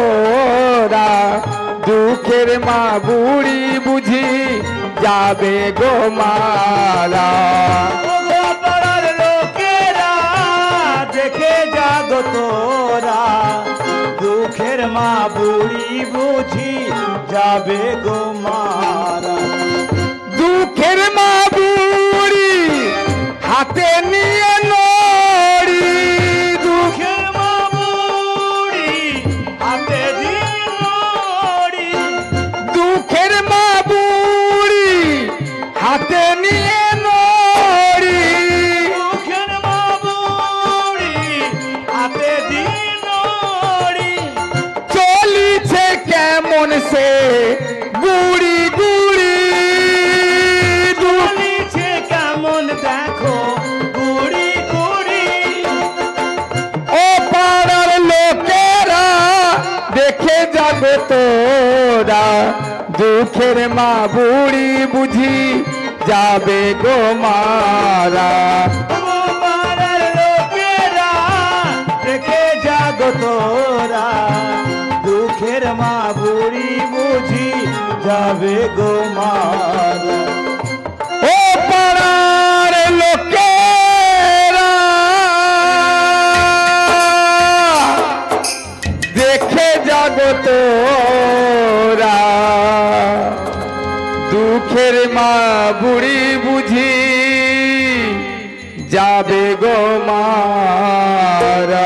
তোরা দুঃখের মা বুড়ি বুঝি যাবে গো মারা পাড়ার লোকেরা দেখে জাগো তোরা দুঃখের মা বুড়ি বুঝি যাবে গো মারা দুঃখের মা বুড়ি হাতে নিয়ে নড়ি দুঃখের মা বুড়ি হাতে দিনড়ি দুঃখের মা বুড়ি হাতে নিয়ে নড়ি দুঃখের মা বুড়ি হাতে দিনড়ি চলিছে কেমন সে বুড়ি বুড়ি চলিছে কেমন দেখো বুড়ি বুড়ি ও পাড়ার লোকেরা দেখে যাবে তোরা দুঃখের মা বুড়ি বুঝি যাবে গো মারা পাড়ার লোকেরা দেখে জাগো তোরা দুঃখের মা বুড়ি বুঝি যাবে গো মারা ও পাড়ার লোকেরা দেখে যাবো তোরা দুঃখের মা বুড়ি বুঝি যাবে গো মারা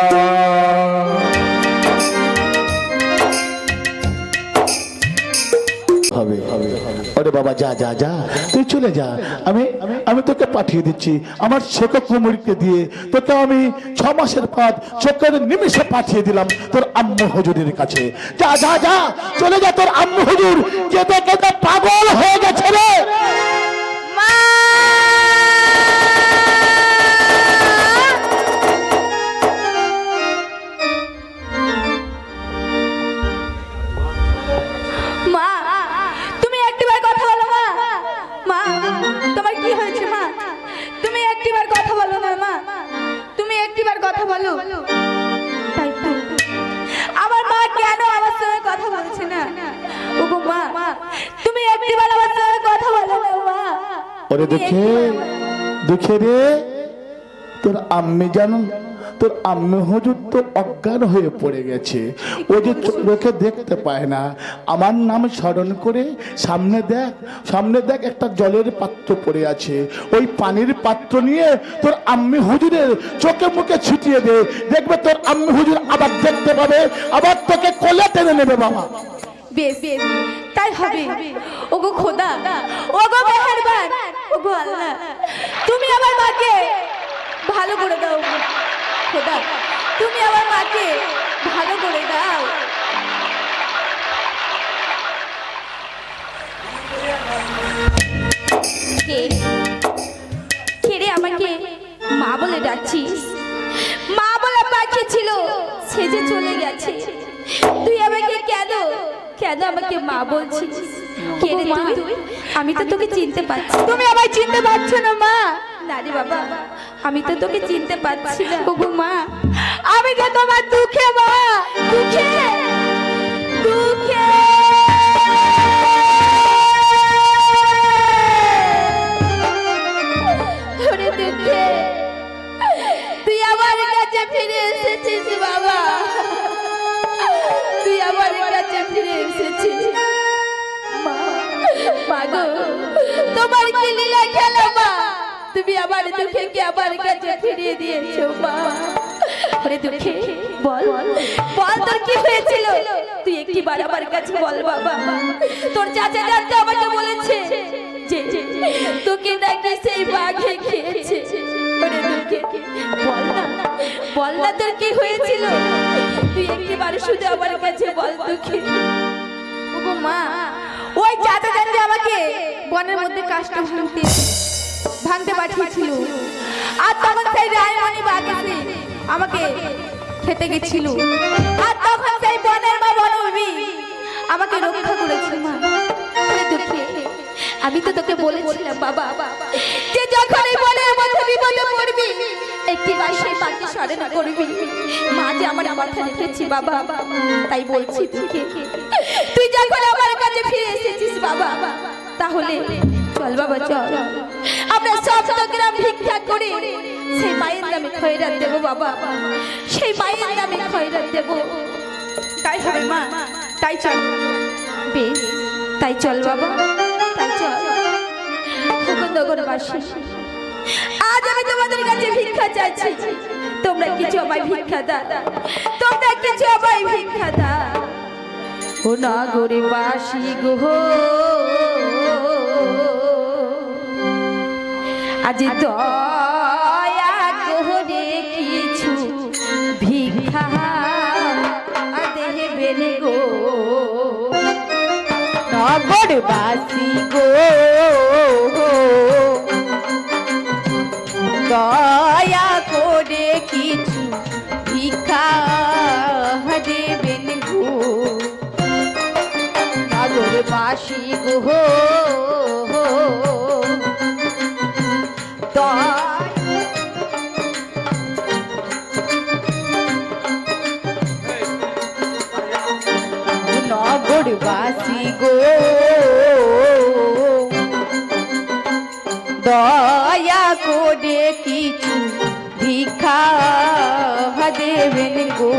হবে আরে বাবা যা যা যা তুই চলে যা আমি আমি তোকে পাঠিয়ে দিচ্ছি আমার ছোট কুমুরকে দিয়ে তোকে আমি 6 মাসের পর চোখের নিমিষে পাঠিয়ে দিলাম তোর আম্মু হুজুরের কাছে যা যা যা চলে যা তোর আম্মু হুজুর যেতে যেতে পাগল হয়ে গেছে রে মা তুমি একটিবার কথা বলো মা মা তোমার কি হয়েছে মা তুমি একটিবার কথা বলো না মা তুমি একটিবার কথা বলো তাই তো আমার মা কেন আমার সঙ্গে কথা বলছে না ওগো মা তুমি একটিবার আমার সঙ্গে কথা বলো না মা ওরে দেখে দেখে রে তোর আম্মি জানো তোর আম্মি হুজুর তো অজ্ঞান হয়ে পড়ে গেছে ও যে চোখে দেখতে পায় না আমার নাম স্মরণ করে সামনে দেখ একটা জলের পাত্র পড়ে আছে ওই পানির পাত্র নিয়ে তোর আম্মি হুজুরের চোখে মুখে ছিটিয়ে দে দেখবে তোর আম্মি হুজুর আবার দেখতে পাবে আবার তোকে কোলে টেনে নেবে বাবা বেশ তাই হবে ওগো খোদা ওগো মেহেরবান ওগো আল্লাহ তুমি আমার মাকে ভালো করে দাও খোদা তুমি আমার মাকে ভালো করে দাও কে রে আমাকে মা বলে ডাকছিস মা বলে পাখি ছিল সে যে চলে গেছে তুই আমাকে কেন আমাকে মা বলছিস কে রে তুই আমি তো তোকে চিনতে পারছি তুমি আমায় চিনতে পারছো না মা না রে বাবা আমি তো তোকে চিনতে পারছি না ওগো মা আমি যে তোমার দুঃখে মা দুঃখে দুঃখে ওরে দুঃখে তুই আমার কাছে ফিরে এসেছিস বাবা তুই আমার কাছে ফিরে এসেছিস মা গো তোমার কি লীলা খেলা মা তুমি আমার দুঃখে কি আমার কাছে ফিরিয়ে দিয়েছো মা ওরে দুঃখে বল বল তোর কি হয়েছিল তুই একটিবার আমার কাছে বল বাবা তোর চাচা দাদা আমাকে বলেছে যে তোকে নাকি সেই বাঘে খেয়েছে ওরে দুঃখে বল না তোর কি হয়েছিল তুই একটিবার শুধু আমার কাছে বল দুঃখে ওগো মা ওই চাচা দাদা আমাকে বনের মধ্যে কাষ্ঠ ভাঙতে পাঠিয়েছিল আর তখন সেই রায়মণি বাঘ এসে আমাকে খেতে গেছিল আর তখন সেই বনের মা বনবী আমাকে রক্ষা করেছে মা দুঃখে আমি তো তোকে বলেছিলাম বাবা যে যখন এই বনের মধ্যে বিপদে পড়বি একটিবার সেই বাঘের স্মরণ করবি। মা যে আমার কথা রেখেছি বাবা, তাই বলছি তোকে, তুই যখন আমার কাছে ফিরে এসেছিস বাবা, তাহলে চল বাবা চল, আমরা সব গ্রাম ভিক্ষা করে সেই মায়ের নামে খয়রাত দেব বাবা, সেই মায়ের নামে খয়রাত দেব। তাই হবে মা, তাই চল। বেশ, তাই চল বাবা, তাই চল। নগরবাসী, আজ আমি তোমাদের কাছে ভিক্ষা চাইছি, তোমরা কিছু আমায় ভিক্ষা দাও, তোমরা কিছু আমায় ভিক্ষা দাও। ও নগরবাসী গো, আজ দয়া করে কিছু ভিক্ষা দেবেন গো। নগরবাসী গো, দয়া করে কিছু ভিক্ষা দেবেন গো। নগরবাসী গো, নগরবাসী গো, দয়া করে কিছু ভিক্ষা দেবেন গো।